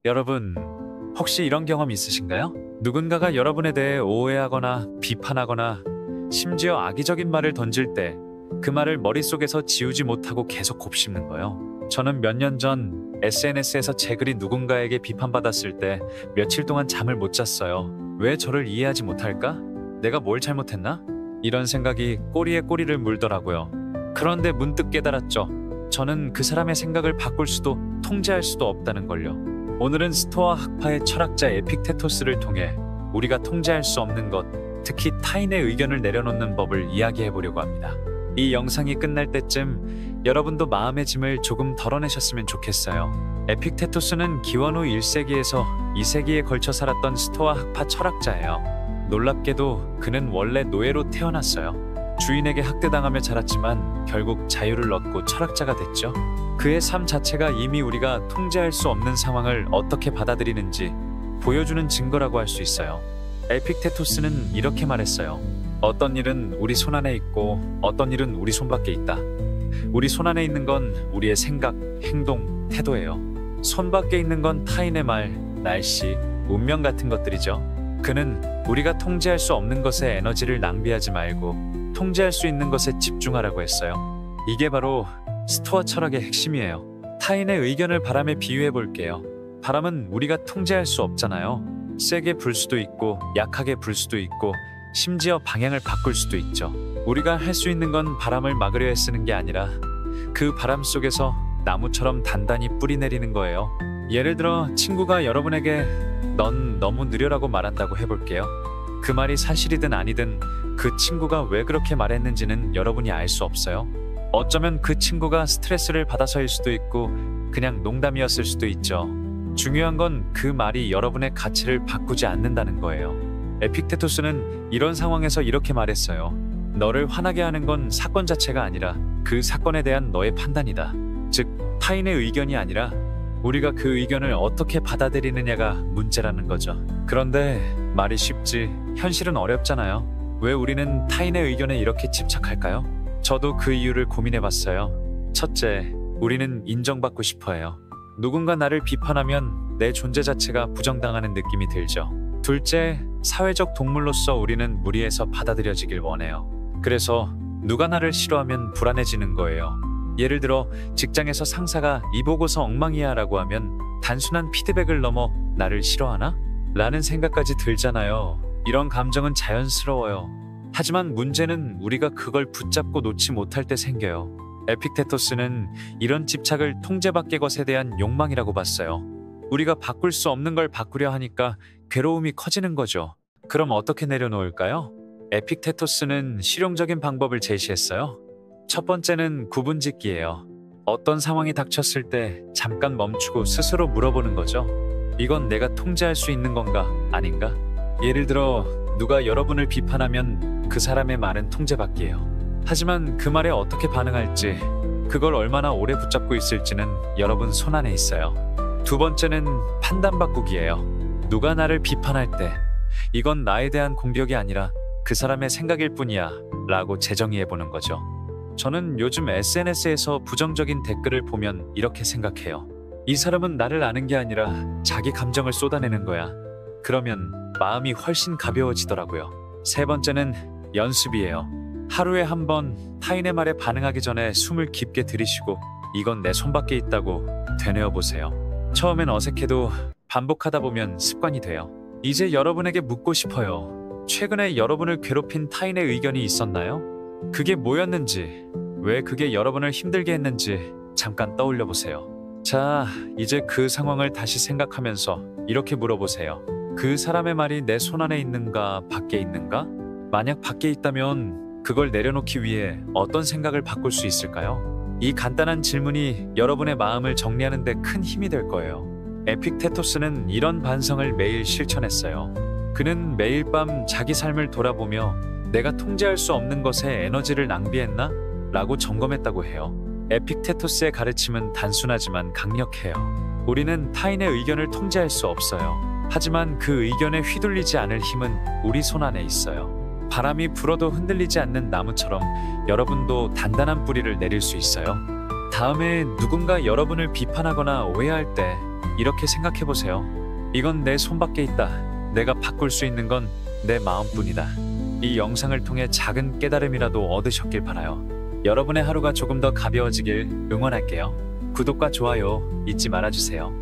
여러분, 혹시 이런 경험 있으신가요? 누군가가 여러분에 대해 오해하거나 비판하거나 심지어 악의적인 말을 던질 때 그 말을 머릿속에서 지우지 못하고 계속 곱씹는 거요. 저는 몇 년 전 SNS에서 제 글이 누군가에게 비판받았을 때 며칠 동안 잠을 못 잤어요. 왜 저를 이해하지 못할까? 내가 뭘 잘못했나? 이런 생각이 꼬리에 꼬리를 물더라고요. 그런데 문득 깨달았죠. 저는 그 사람의 생각을 바꿀 수도 통제할 수도 없다는 걸요. 오늘은 스토아 학파의 철학자 에픽테토스를 통해 우리가 통제할 수 없는 것, 특히 타인의 의견을 내려놓는 법을 이야기해 보려고 합니다. 이 영상이 끝날 때쯤 여러분도 마음의 짐을 조금 덜어내셨으면 좋겠어요. 에픽테토스는 기원 후 1세기에서 2세기에 걸쳐 살았던 스토아 학파 철학자예요. 놀랍게도 그는 원래 노예로 태어났어요. 주인에게 학대당하며 자랐지만 결국 자유를 얻고 철학자가 됐죠. 그의 삶 자체가 이미 우리가 통제할 수 없는 상황을 어떻게 받아들이는지 보여주는 증거라고 할 수 있어요. 에픽테토스는 이렇게 말했어요. 어떤 일은 우리 손 안에 있고 어떤 일은 우리 손 밖에 있다. 우리 손 안에 있는 건 우리의 생각, 행동, 태도예요. 손 밖에 있는 건 타인의 말, 날씨, 운명 같은 것들이죠. 그는 우리가 통제할 수 없는 것에 에너지를 낭비하지 말고 통제할 수 있는 것에 집중하라고 했어요. 이게 바로 스토아 철학의 핵심이에요. 타인의 의견을 바람에 비유해 볼게요. 바람은 우리가 통제할 수 없잖아요. 세게 불 수도 있고 약하게 불 수도 있고 심지어 방향을 바꿀 수도 있죠. 우리가 할 수 있는 건 바람을 막으려 애쓰는 게 아니라 그 바람 속에서 나무처럼 단단히 뿌리 내리는 거예요. 예를 들어 친구가 여러분에게 넌 너무 느려라고 말한다고 해볼게요. 그 말이 사실이든 아니든 그 친구가 왜 그렇게 말했는지는 여러분이 알 수 없어요. 어쩌면 그 친구가 스트레스를 받아서일 수도 있고 그냥 농담이었을 수도 있죠. 중요한 건 그 말이 여러분의 가치를 바꾸지 않는다는 거예요. 에픽테토스는 이런 상황에서 이렇게 말했어요. 너를 화나게 하는 건 사건 자체가 아니라 그 사건에 대한 너의 판단이다. 즉, 타인의 의견이 아니라 우리가 그 의견을 어떻게 받아들이느냐가 문제라는 거죠. 그런데 말이 쉽지 현실은 어렵잖아요. 왜 우리는 타인의 의견에 이렇게 집착할까요? 저도 그 이유를 고민해봤어요. 첫째, 우리는 인정받고 싶어해요. 누군가 나를 비판하면 내 존재 자체가 부정당하는 느낌이 들죠. 둘째, 사회적 동물로서 우리는 무리해서 받아들여지길 원해요. 그래서 누가 나를 싫어하면 불안해지는 거예요. 예를 들어 직장에서 상사가 이 보고서 엉망이야 라고 하면 단순한 피드백을 넘어 나를 싫어하나? 라는 생각까지 들잖아요. 이런 감정은 자연스러워요. 하지만 문제는 우리가 그걸 붙잡고 놓지 못할 때 생겨요. 에픽테토스는 이런 집착을 통제 밖의 것에 대한 욕망이라고 봤어요. 우리가 바꿀 수 없는 걸 바꾸려 하니까 괴로움이 커지는 거죠. 그럼 어떻게 내려놓을까요? 에픽테토스는 실용적인 방법을 제시했어요. 첫 번째는 구분짓기예요. 어떤 상황이 닥쳤을 때 잠깐 멈추고 스스로 물어보는 거죠. 이건 내가 통제할 수 있는 건가 아닌가? 예를 들어 누가 여러분을 비판하면 그 사람의 말은 통제받기예요. 하지만 그 말에 어떻게 반응할지, 그걸 얼마나 오래 붙잡고 있을지는 여러분 손 안에 있어요. 두 번째는 판단 바꾸기예요. 누가 나를 비판할 때 이건 나에 대한 공격이 아니라 그 사람의 생각일 뿐이야 라고 재정의해보는 거죠. 저는 요즘 SNS에서 부정적인 댓글을 보면 이렇게 생각해요. 이 사람은 나를 아는 게 아니라 자기 감정을 쏟아내는 거야. 그러면 마음이 훨씬 가벼워지더라고요. 세 번째는 연습이에요. 하루에 한 번 타인의 말에 반응하기 전에 숨을 깊게 들이쉬고 이건 내 손밖에 있다고 되뇌어보세요. 처음엔 어색해도 반복하다 보면 습관이 돼요. 이제 여러분에게 묻고 싶어요. 최근에 여러분을 괴롭힌 타인의 의견이 있었나요? 그게 뭐였는지, 왜 그게 여러분을 힘들게 했는지 잠깐 떠올려 보세요. 자, 이제 그 상황을 다시 생각하면서 이렇게 물어보세요. 그 사람의 말이 내 손 안에 있는가, 밖에 있는가? 만약 밖에 있다면 그걸 내려놓기 위해 어떤 생각을 바꿀 수 있을까요? 이 간단한 질문이 여러분의 마음을 정리하는 데 큰 힘이 될 거예요. 에픽테토스는 이런 반성을 매일 실천했어요. 그는 매일 밤 자기 삶을 돌아보며 내가 통제할 수 없는 것에 에너지를 낭비했나? 라고 점검했다고 해요. 에픽테토스의 가르침은 단순하지만 강력해요. 우리는 타인의 의견을 통제할 수 없어요. 하지만 그 의견에 휘둘리지 않을 힘은 우리 손 안에 있어요. 바람이 불어도 흔들리지 않는 나무처럼 여러분도 단단한 뿌리를 내릴 수 있어요. 다음에 누군가 여러분을 비판하거나 오해할 때 이렇게 생각해보세요. 이건 내 손밖에 있다. 내가 바꿀 수 있는 건 내 마음뿐이다. 이 영상을 통해 작은 깨달음이라도 얻으셨길 바라요. 여러분의 하루가 조금 더 가벼워지길 응원할게요. 구독과 좋아요 잊지 말아주세요.